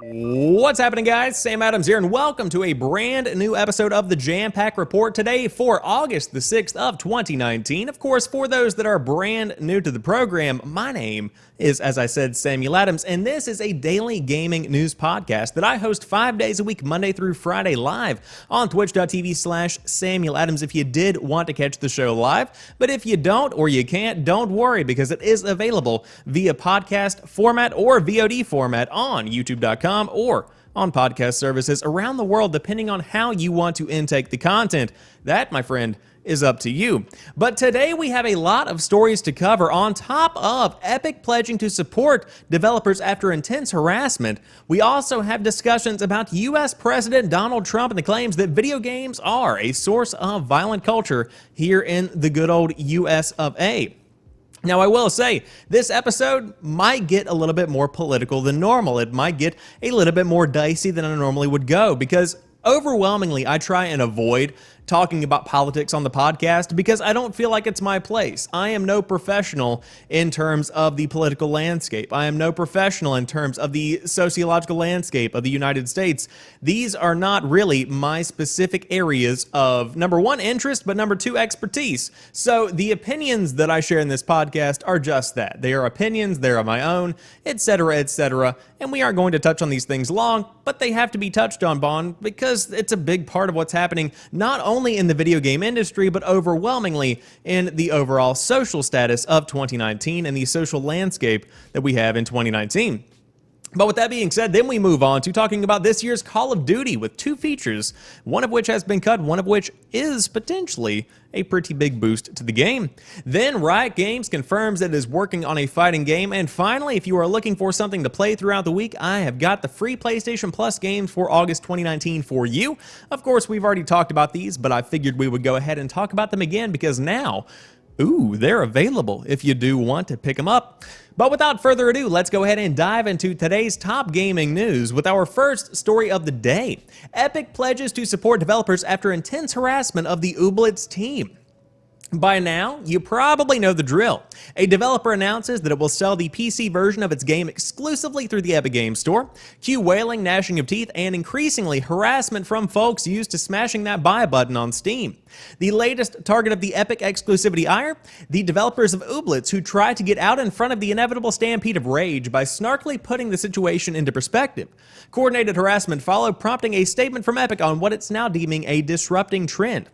What's happening, guys? Sam Adams here, and welcome to a brand new episode of the Jampack Report today for August the 6th of 2019. Of course, for those that are brand new to the program, my name is, as I said, Samuel Adams, and this is a daily gaming news podcast that I host 5 days a week, Monday through Friday, live on twitch.tv/Samuel Adams if you did want to catch the show live. But if you don't or you can't, don't worry, because it is available via podcast format or VOD format on youtube.com or on podcast services around the world, depending on how you want to intake the content. That, my friend, is up to you. But today we have a lot of stories to cover on top of Epic pledging to support developers after intense harassment. We also have discussions about US President Donald Trump and the claims that video games are a source of violent culture here in the good old US of A. Now, I will say, this episode might get a little bit more political than normal. It might get a little bit more dicey than I normally would go, because overwhelmingly, I try and avoid talking about politics on the podcast because I don't feel like it's my place. I am no professional in terms of the political landscape. I am no professional in terms of the sociological landscape of the United States. These are not really my specific areas of, number one, interest, but number two, expertise. So the opinions that I share in this podcast are just that. They are opinions, they are my own, etc., etc., and we aren't going to touch on these things long, but they have to be touched on, because it's a big part of what's happening, not only in the video game industry, but overwhelmingly in the overall social status of 2019 and the social landscape that we have in 2019. But with that being said, then we move on to talking about this year's Call of Duty with two features, one of which has been cut, one of which is potentially a pretty big boost to the game. Then Riot Games confirms that it is working on a fighting game. And finally, if you are looking for something to play throughout the week, I have got the free PlayStation Plus games for August 2019 for you. Of course, we've already talked about these, but I figured we would go ahead and talk about them again because now, they're available if you do want to pick them up. But without further ado, let's go ahead and dive into today's top gaming news with our first story of the day. Epic pledges to support developers after intense harassment of the Ooblets team. By now, you probably know the drill. A developer announces that it will sell the PC version of its game exclusively through the Epic Games Store. Cue wailing, gnashing of teeth, and increasingly harassment from folks used to smashing that buy button on Steam. The latest target of the Epic exclusivity ire? The developers of Ooblets, who try to get out in front of the inevitable stampede of rage by snarkily putting the situation into perspective. Coordinated harassment followed, prompting a statement from Epic on what it's now deeming a disrupting trend.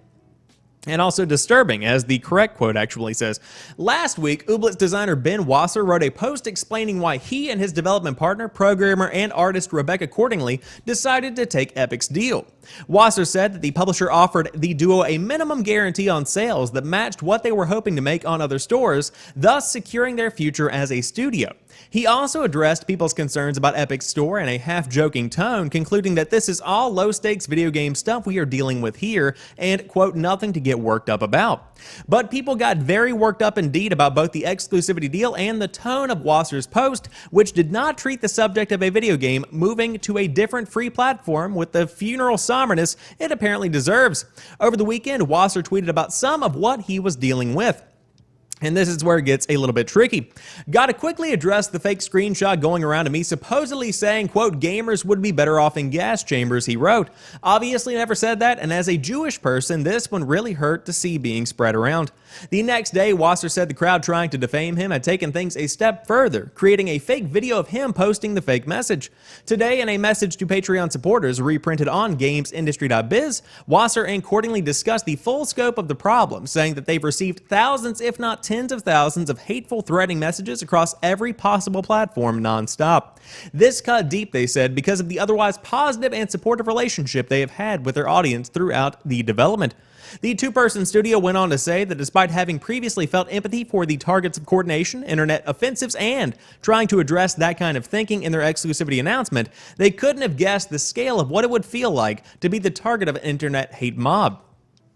And also disturbing, as the correct quote actually says. Last week, Ooblets designer Ben Wasser wrote a post explaining why he and his development partner, programmer, and artist Rebecca Cordingley decided to take Epic's deal. Wasser said that the publisher offered the duo a minimum guarantee on sales that matched what they were hoping to make on other stores, thus securing their future as a studio. He also addressed people's concerns about Epic's store in a half-joking tone, concluding that this is all low-stakes video game stuff we are dealing with here, and, quote, nothing to get worked up about. But people got very worked up indeed about both the exclusivity deal and the tone of Wasser's post, which did not treat the subject of a video game moving to a different free platform with the funeral somberness it apparently deserves. Over the weekend, Wasser tweeted about some of what he was dealing with. And this is where it gets a little bit tricky. Gotta quickly address the fake screenshot going around of me supposedly saying, quote, gamers would be better off in gas chambers, he wrote. Obviously never said that, and as a Jewish person, this one really hurt to see being spread around. The next day, Wasser said the crowd trying to defame him had taken things a step further, creating a fake video of him posting the fake message. Today, in a message to Patreon supporters reprinted on gamesindustry.biz, Wasser and Cordingley discussed the full scope of the problem, saying that they've received thousands, if not tens of thousands of hateful threatening messages across every possible platform nonstop. This cut deep, they said, because of the otherwise positive and supportive relationship they have had with their audience throughout the development. The two-person studio went on to say that despite having previously felt empathy for the targets of coordination, internet offensives, and trying to address that kind of thinking in their exclusivity announcement, they couldn't have guessed the scale of what it would feel like to be the target of an internet hate mob.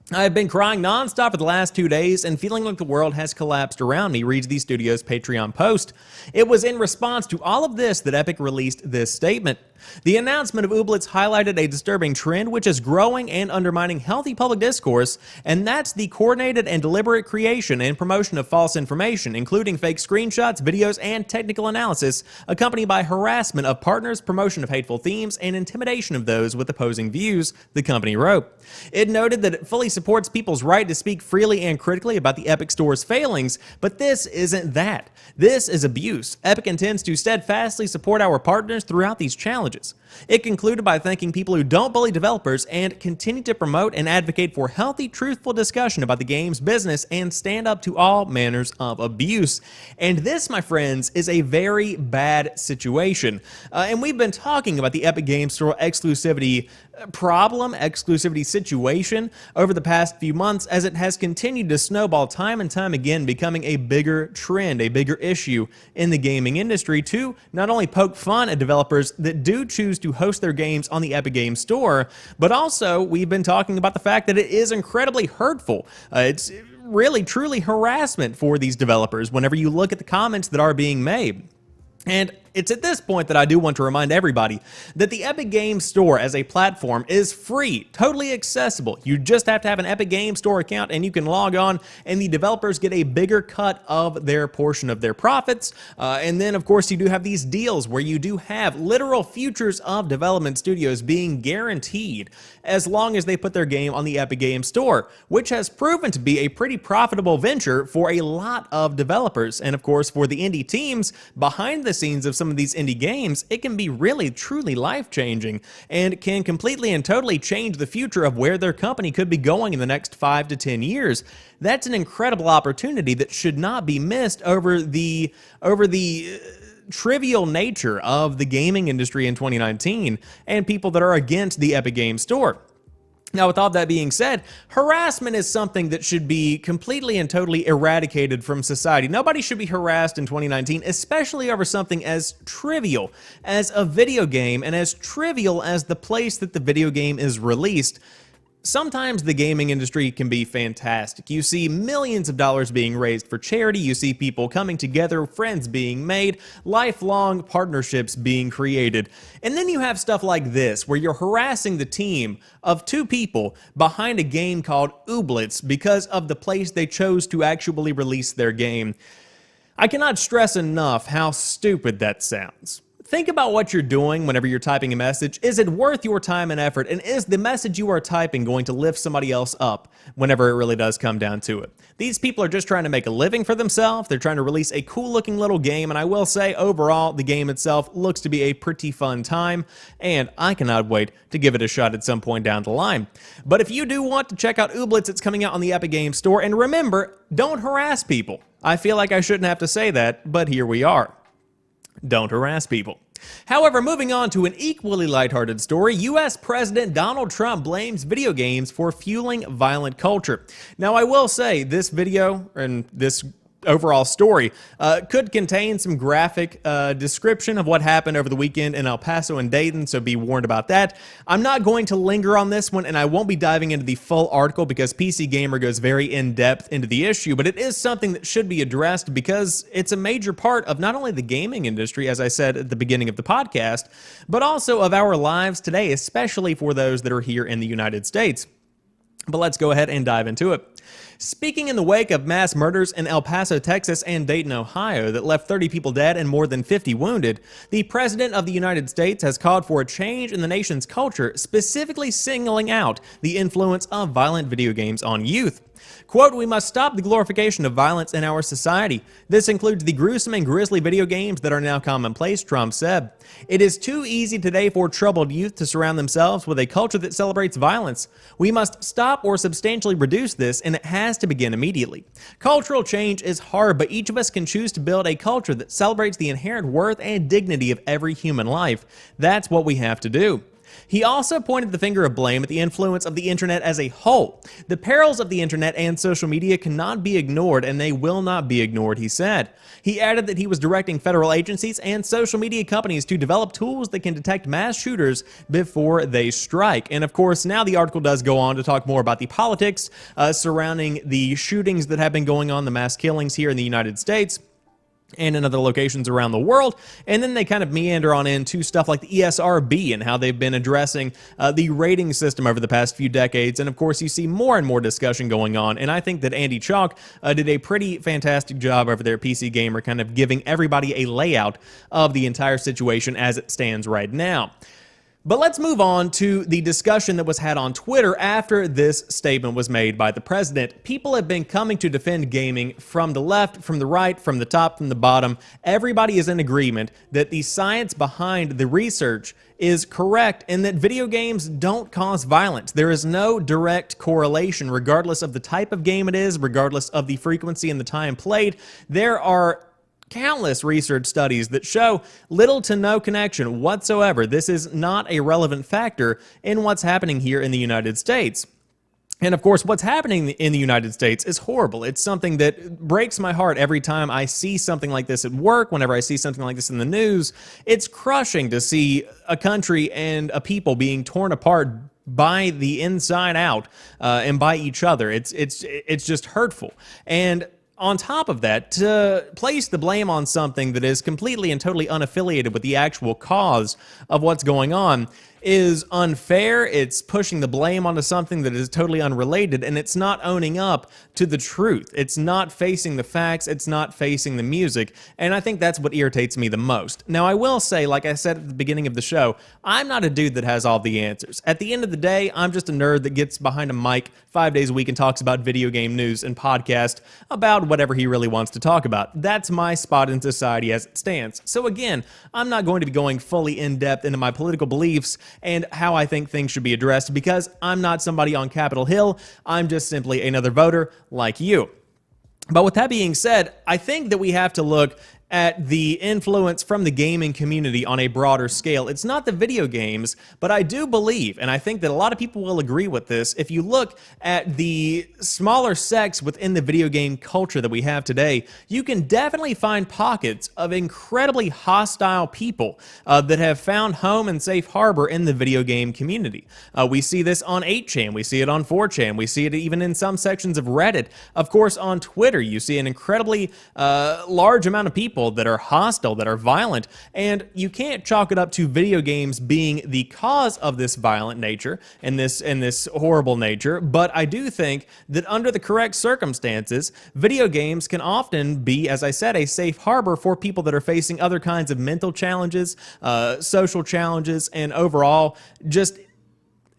I've been crying nonstop for the last 2 days and feeling like the world has collapsed around me, reads the studio's Patreon post. It was in response to all of this that Epic released this statement. The announcement of Ooblets highlighted a disturbing trend which is growing and undermining healthy public discourse, and that's the coordinated and deliberate creation and promotion of false information, including fake screenshots, videos, and technical analysis, accompanied by harassment of partners, promotion of hateful themes, and intimidation of those with opposing views, the company wrote. It noted that it fully supports people's right to speak freely and critically about the Epic Store's failings, but this isn't that. This is abuse. Epic intends to steadfastly support our partners throughout these challenges. It concluded by thanking people who don't bully developers and continue to promote and advocate for healthy, truthful discussion about the game's business and stand up to all manners of abuse. And this, my friends, is a very bad situation. And we've been talking about the Epic Games Store exclusivity exclusivity situation over the past few months as it has continued to snowball time and time again, becoming a bigger trend, a bigger issue in the gaming industry to not only poke fun at developers that do choose to host their games on the Epic Games Store, but also we've been talking about the fact that it is incredibly hurtful. It's really truly harassment for these developers whenever you look at the comments that are being made. And it's at this point that I do want to remind everybody that the Epic Games Store as a platform is free, totally accessible. You just have to have an Epic Games Store account and you can log on, and the developers get a bigger cut of their portion of their profits. And then, of course, you do have these deals where you do have literal futures of development studios being guaranteed as long as they put their game on the Epic Games Store, which has proven to be a pretty profitable venture for a lot of developers. And, of course, for the indie teams behind the scenes of some of these indie games, it can be really truly life-changing and can completely and totally change the future of where their company could be going in the next 5 to 10 years. That's an incredible opportunity that should not be missed over the trivial nature of the gaming industry in 2019 and people that are against the Epic Games Store. Now, with all that being said, harassment is something that should be completely and totally eradicated from society. Nobody should be harassed in 2019, especially over something as trivial as a video game and as trivial as the place that the video game is released. Sometimes the gaming industry can be fantastic. You see millions of dollars being raised for charity, you see people coming together, friends being made, lifelong partnerships being created. And then you have stuff like this, where you're harassing the team of 2 people behind a game called Ooblets because of the place they chose to actually release their game. I cannot stress enough how stupid that sounds. Think about what you're doing whenever you're typing a message. Is it worth your time and effort? And is the message you are typing going to lift somebody else up whenever it really does come down to it? These people are just trying to make a living for themselves. They're trying to release a cool looking little game. And I will say overall, the game itself looks to be a pretty fun time. And I cannot wait to give it a shot at some point down the line. But if you do want to check out Ooblets, it's coming out on the Epic Games Store. And remember, don't harass people. I feel like I shouldn't have to say that, but here we are. Don't harass people. However, moving on to an equally lighthearted story, U.S. President Donald Trump blames video games for fueling violent culture. Now, I will say this video and this overall story could contain some graphic description of what happened over the weekend in El Paso and Dayton, so be warned about that. I'm not going to linger on this one, and I won't be diving into the full article because PC Gamer goes very in-depth into the issue, but it is something that should be addressed because it's a major part of not only the gaming industry, as I said at the beginning of the podcast, but also of our lives today, especially for those that are here in the United States. But let's go ahead and dive into it. Speaking in the wake of mass murders in El Paso, Texas and Dayton, Ohio that left 30 people dead and more than 50 wounded, the President of the United States has called for a change in the nation's culture, specifically singling out the influence of violent video games on youth. Quote, "We must stop the glorification of violence in our society. This includes the gruesome and grisly video games that are now commonplace," Trump said. "It is too easy today for troubled youth to surround themselves with a culture that celebrates violence. We must stop or substantially reduce this, and it has to begin immediately. Cultural change is hard, but each of us can choose to build a culture that celebrates the inherent worth and dignity of every human life. That's what we have to do." He also pointed the finger of blame at the influence of the internet as a whole. "The perils of the internet and social media cannot be ignored, and they will not be ignored," he said. He added that he was directing federal agencies and social media companies to develop tools that can detect mass shooters before they strike. And of course, now the article does go on to talk more about the politics surrounding the shootings that have been going on, the mass killings here in the United States. and in other locations around the world. And then they kind of meander on into stuff like the ESRB and how they've been addressing the rating system over the past few decades. And of course, you see more and more discussion going on. And I think that Andy Chalk did a pretty fantastic job over there at PC Gamer, kind of giving everybody a layout of the entire situation as it stands right now. But let's move on to the discussion that was had on Twitter after this statement was made by the president. People have been coming to defend gaming from the left, from the right, from the top, from the bottom. Everybody is in agreement that the science behind the research is correct and that video games don't cause violence. There is no direct correlation, regardless of the type of game it is, regardless of the frequency and the time played. There are countless research studies that show little to no connection whatsoever. This is not a relevant factor in what's happening here in the United States. And of course, what's happening in the United States is horrible. It's something that breaks my heart every time I see something like this at work, whenever I see something like this in the news. It's crushing to see a country and a people being torn apart by the inside out and by each other. It's just hurtful. And on top of that, to place the blame on something that is completely and totally unaffiliated with the actual cause of what's going on is unfair. It's pushing the blame onto something that is totally unrelated, and it's not owning up to the truth. It's not facing the facts. It's not facing the music, and I think that's what irritates me the most. Now, I will say, like I said at the beginning of the show, I'm not a dude that has all the answers. At the end of the day, I'm just a nerd that gets behind a mic 5 days a week and talks about video game news and podcast about whatever he really wants to talk about. That's my spot in society as it stands. So again, I'm not going to be going fully in-depth into my political beliefs and how I think things should be addressed because I'm not somebody on Capitol Hill. I'm just simply another voter like you. But with that being said, I think that we have to look at the influence from the gaming community on a broader scale. It's not the video games, but I do believe, and I think that a lot of people will agree with this, if you look at the smaller sects within the video game culture that we have today, you can definitely find pockets of incredibly hostile people that have found home and safe harbor in the video game community. We see this on 8chan, we see it on 4chan, we see it even in some sections of Reddit. Of course, on Twitter, you see an incredibly large amount of people that are hostile, that are violent, and you can't chalk it up to video games being the cause of this violent nature and this horrible nature, but I do think that under the correct circumstances, video games can often be, as I said, a safe harbor for people that are facing other kinds of mental challenges, social challenges, and overall just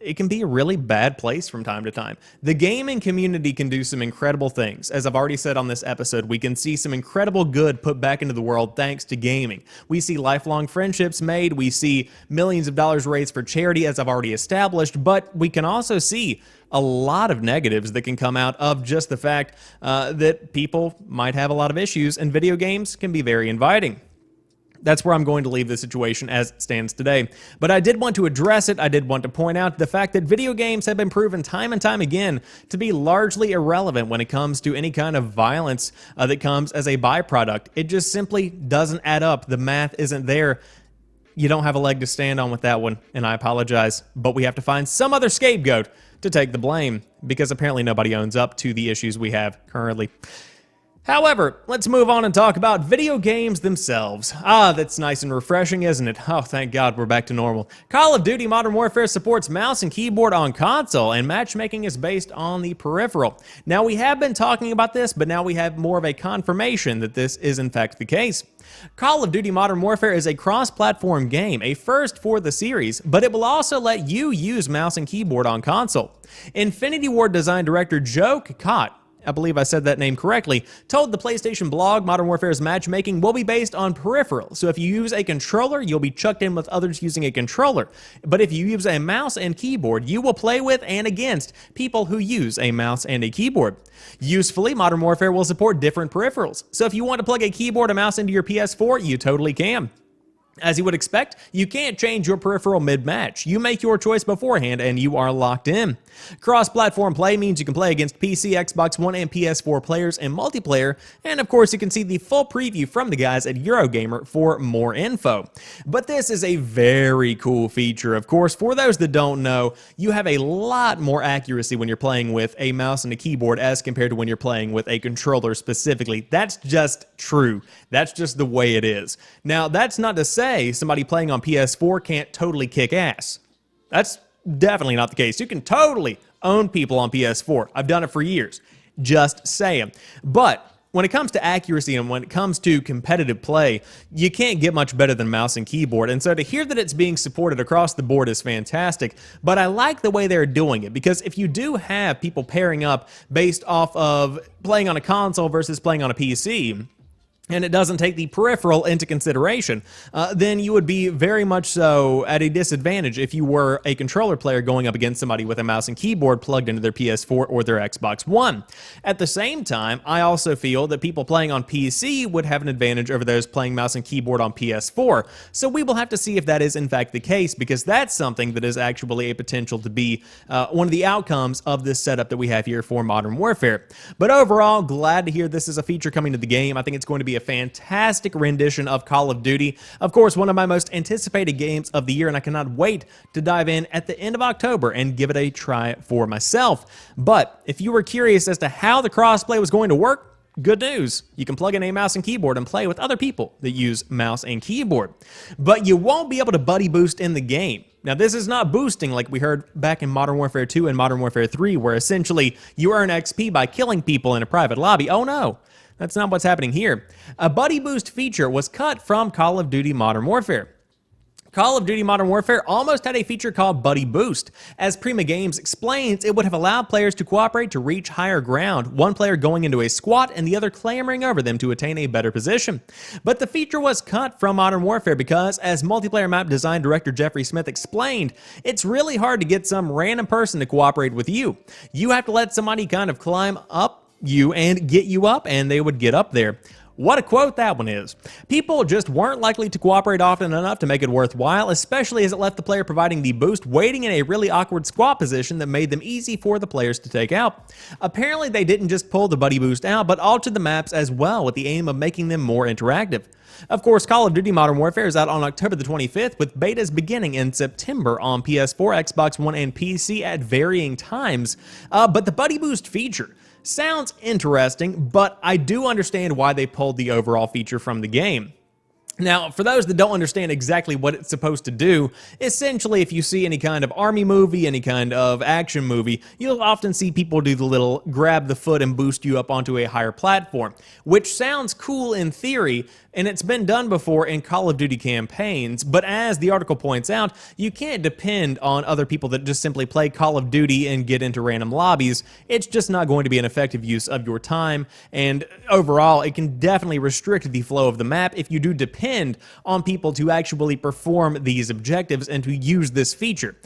it can be a really bad place from time to time. The gaming community can do some incredible things. As I've already said on this episode, we can see some incredible good put back into the world thanks to gaming. We see lifelong friendships made, we see millions of dollars raised for charity, as I've already established, but we can also see a lot of negatives that can come out of just the fact that people might have a lot of issues, and video games can be very inviting. That's where I'm going to leave the situation as it stands today. But I did want to address it. I did want to point out the fact that video games have been proven time and time again to be largely irrelevant when it comes to any kind of violence that comes as a byproduct. It just simply doesn't add up. The math isn't there. You don't have a leg to stand on with that one, and I apologize. But we have to find some other scapegoat to take the blame, because apparently nobody owns up to the issues we have currently. However, let's move on and talk about video games themselves. Ah, that's nice and refreshing, isn't it? Oh, thank God we're back to normal. Call of Duty Modern Warfare supports mouse and keyboard on console, and matchmaking is based on the peripheral. Now, we have been talking about this, but now we have more of a confirmation that this is in fact the case. Call of Duty Modern Warfare is a cross-platform game, a first for the series, but it will also let you use mouse and keyboard on console. Infinity Ward design director Joe Kakot, I believe I said that name correctly, told the PlayStation blog Modern Warfare's matchmaking will be based on peripheral. So if you use a controller, you'll be chucked in with others using a controller. But if you use a mouse and keyboard, you will play with and against people who use a mouse and a keyboard. Usefully, Modern Warfare will support different peripherals. So if you want to plug a keyboard and mouse into your PS4, you totally can. As you would expect, you can't change your peripheral mid-match. You make your choice beforehand and you are locked in. Cross-platform play means you can play against PC, Xbox One, and PS4 players in multiplayer, and of course you can see the full preview from the guys at Eurogamer for more info. But this is a very cool feature. Of course, for those that don't know, you have a lot more accuracy when you're playing with a mouse and a keyboard as compared to when you're playing with a controller specifically. That's just true. That's just the way it is. Now, that's not to say somebody playing on PS4 can't totally kick ass. That's definitely not the case. You can totally own people on PS4. I've done it for years. Just saying. But when it comes to accuracy and when it comes to competitive play, you can't get much better than mouse and keyboard. And so to hear that it's being supported across the board is fantastic. But I like the way they're doing it, because if you do have people pairing up based off of playing on a console versus playing on a PC, and it doesn't take the peripheral into consideration, then you would be very much so at a disadvantage if you were a controller player going up against somebody with a mouse and keyboard plugged into their PS4 or their Xbox One. At the same time, I also feel that people playing on PC would have an advantage over those playing mouse and keyboard on PS4. So we will have to see if that is in fact the case, because that's something that is actually a potential to be one of the outcomes of this setup that we have here for Modern Warfare. But overall, glad to hear this is a feature coming to the game. I think it's going to be a fantastic rendition of Call of Duty. Of course, one of my most anticipated games of the year, and I cannot wait to dive in at the end of October and give it a try for myself. But if you were curious as to how the crossplay was going to work, good news. You can plug in a mouse and keyboard and play with other people that use mouse and keyboard. But you won't be able to buddy boost in the game. Now, this is not boosting like we heard back in Modern Warfare 2 and Modern Warfare 3, where essentially you earn XP by killing people in a private lobby. Oh no. That's not what's happening here. A buddy boost feature was cut from Call of Duty Modern Warfare. Call of Duty Modern Warfare almost had a feature called Buddy Boost. As Prima Games explains, it would have allowed players to cooperate to reach higher ground, one player going into a squat and the other clambering over them to attain a better position. But the feature was cut from Modern Warfare because, as multiplayer map design director Jeffrey Smith explained, it's really hard to get some random person to cooperate with you. You have to let somebody kind of climb up you and get you up, and they would get up there. What a quote that one is. People just weren't likely to cooperate often enough to make it worthwhile, especially as it left the player providing the boost waiting in a really awkward squat position that made them easy for the players to take out. Apparently they didn't just pull the buddy boost out, but altered the maps as well with the aim of making them more interactive. Of course, Call of Duty Modern Warfare is out on October the 25th, with betas beginning in September on PS4, Xbox One, and PC at varying times. But the buddy boost feature sounds interesting, but I do understand why they pulled the overall feature from the game. Now, for those that don't understand exactly what it's supposed to do, essentially if you see any kind of army movie, any kind of action movie, you'll often see people do the little grab the foot and boost you up onto a higher platform, which sounds cool in theory, and it's been done before in Call of Duty campaigns, but as the article points out, you can't depend on other people that just simply play Call of Duty and get into random lobbies. It's just not going to be an effective use of your time, and overall, it can definitely restrict the flow of the map if you do depend on people to actually perform these objectives and to use this feature.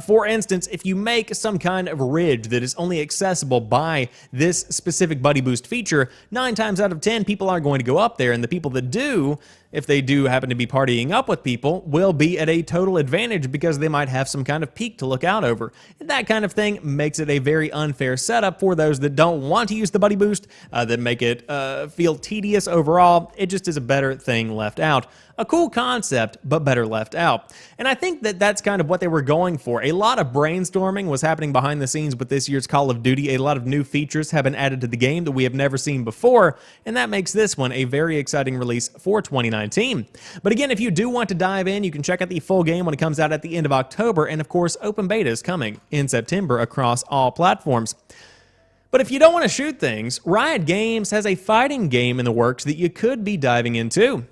For instance, if you make some kind of ridge that is only accessible by this specific buddy boost feature, 9 times out of 10 people aren't going to go up there, and the people that do, if they do happen to be partying up with people, will be at a total advantage because they might have some kind of peak to look out over. And that kind of thing makes it a very unfair setup for those that don't want to use the buddy boost, that make it feel tedious overall. It just is a better thing left out. A cool concept, but better left out. And I think that that's kind of what they were going for. A lot of brainstorming was happening behind the scenes with this year's Call of Duty. A lot of new features have been added to the game that we have never seen before, and that makes this one a very exciting release for 2019. But again, if you do want to dive in, you can check out the full game when it comes out at the end of October, and of course, open beta is coming in September across all platforms. But if you don't want to shoot things, Riot Games has a fighting game in the works that you could be diving into.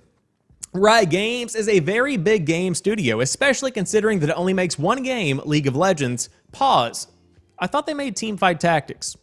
Riot Games is a very big game studio, especially considering that it only makes one game, League of Legends. Pause. I thought they made Teamfight Tactics.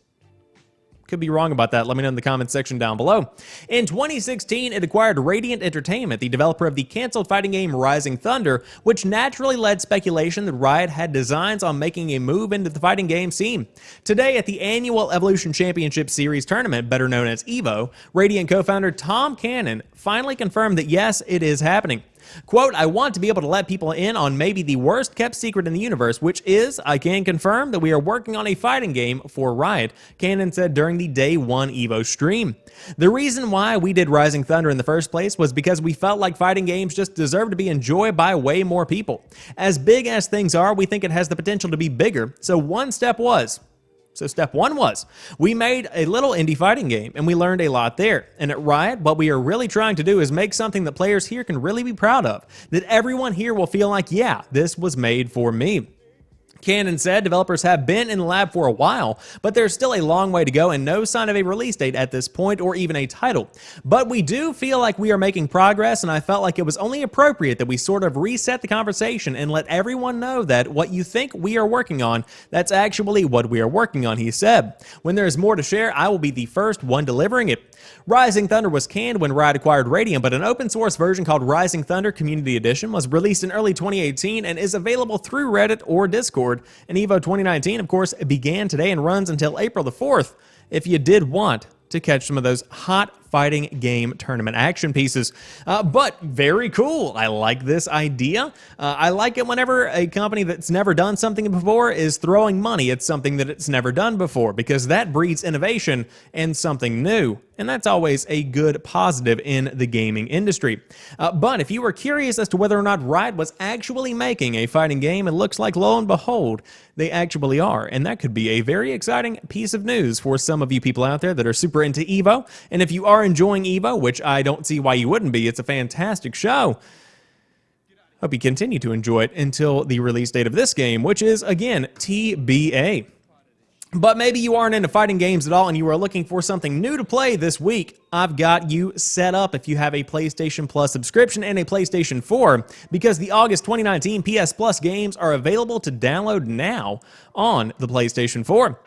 Could be wrong about that. Let me know in the comments section down below. In 2016, it acquired Radiant Entertainment, the developer of the canceled fighting game Rising Thunder, which naturally led speculation that Riot had designs on making a move into the fighting game scene. Today, at the annual Evolution Championship Series tournament, better known as EVO, Radiant co-founder Tom Cannon finally confirmed that yes, it is happening. Quote, I want to be able to let people in on maybe the worst kept secret in the universe, which is, I can confirm that we are working on a fighting game for Riot, Cannon said during the Day 1 EVO stream. The reason why we did Rising Thunder in the first place was because we felt like fighting games just deserve to be enjoyed by way more people. As big as things are, we think it has the potential to be bigger, so step one was, we made a little indie fighting game, and we learned a lot there. And at Riot, what we are really trying to do is make something that players here can really be proud of, that everyone here will feel like, yeah, this was made for me. Cannon said developers have been in the lab for a while, but there's still a long way to go and no sign of a release date at this point or even a title. But we do feel like we are making progress, and I felt like it was only appropriate that we sort of reset the conversation and let everyone know that what you think we are working on, that's actually what we are working on, he said. When there is more to share, I will be the first one delivering it. Rising Thunder was canned when Riot acquired Radium, but an open source version called Rising Thunder Community Edition was released in early 2018 and is available through Reddit or Discord. And EVO 2019, of course, began today and runs until April the 4th. If you did want to catch some of those hot fighting game tournament action pieces. But very cool. I like this idea. I like it whenever a company that's never done something before is throwing money at something that it's never done before, because that breeds innovation and something new. And that's always a good positive in the gaming industry. But if you were curious as to whether or not Riot was actually making a fighting game, it looks like, lo and behold, they actually are. And that could be a very exciting piece of news for some of you people out there that are super into EVO. And if you are enjoying EVO, which I don't see why you wouldn't be, it's a fantastic show. Hope you continue to enjoy it until the release date of this game, which is, again, TBA. But maybe you aren't into fighting games at all and you are looking for something new to play this week. I've got you set up if you have a PlayStation Plus subscription and a PlayStation 4, because the August 2019 PS Plus games are available to download now on the PlayStation 4.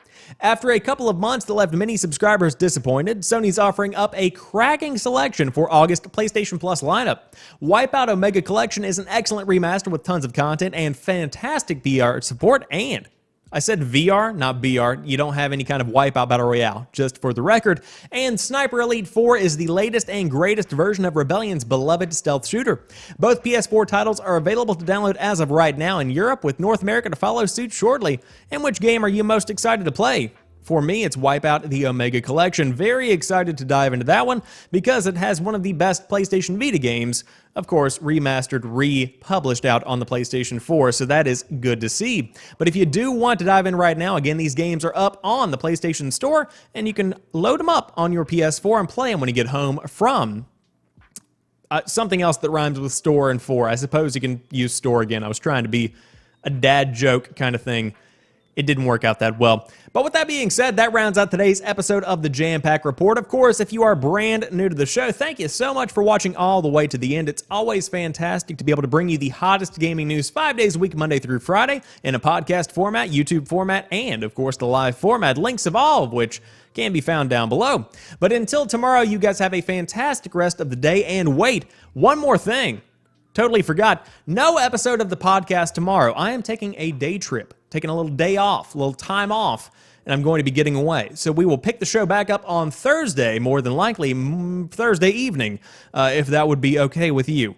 After a couple of months that left many subscribers disappointed, Sony's offering up a cracking selection for August PlayStation Plus lineup. Wipeout Omega Collection is an excellent remaster with tons of content and fantastic VR support, and I said VR, not BR. You don't have any kind of Wipeout Battle Royale, just for the record. And Sniper Elite 4 is the latest and greatest version of Rebellion's beloved stealth shooter. Both PS4 titles are available to download as of right now in Europe, with North America to follow suit shortly. And which game are you most excited to play? For me, it's Wipeout the Omega Collection. Very excited to dive into that one because it has one of the best PlayStation Vita games, of course, remastered, republished out on the PlayStation 4, so that is good to see. But if you do want to dive in right now, again, these games are up on the PlayStation Store, and you can load them up on your PS4 and play them when you get home from something else that rhymes with store and 4. I suppose you can use store again. I was trying to be a dad joke kind of thing. It didn't work out that well. But with that being said, that rounds out today's episode of the Jampack Report. Of course, if you are brand new to the show, thank you so much for watching all the way to the end. It's always fantastic to be able to bring you the hottest gaming news 5 days a week, Monday through Friday, in a podcast format, YouTube format, and of course the live format, links of all of which can be found down below. But until tomorrow, you guys have a fantastic rest of the day. And wait, one more thing. Totally forgot. No episode of the podcast tomorrow. I am taking a day trip, taking a little day off, a little time off, and I'm going to be getting away. So we will pick the show back up on Thursday, more than likely Thursday evening, if that would be okay with you.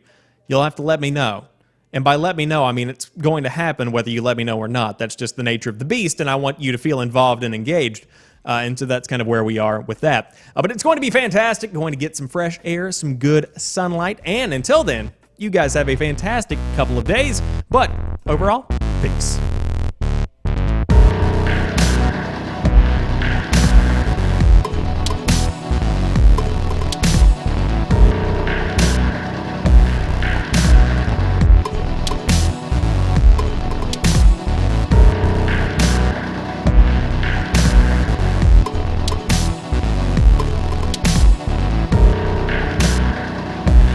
You'll have to let me know. And by let me know, I mean it's going to happen whether you let me know or not. That's just the nature of the beast, and I want you to feel involved and engaged. And so that's kind of where we are with that. But it's going to be fantastic, going to get some fresh air, some good sunlight, and until then, you guys have a fantastic couple of days, but overall, peace.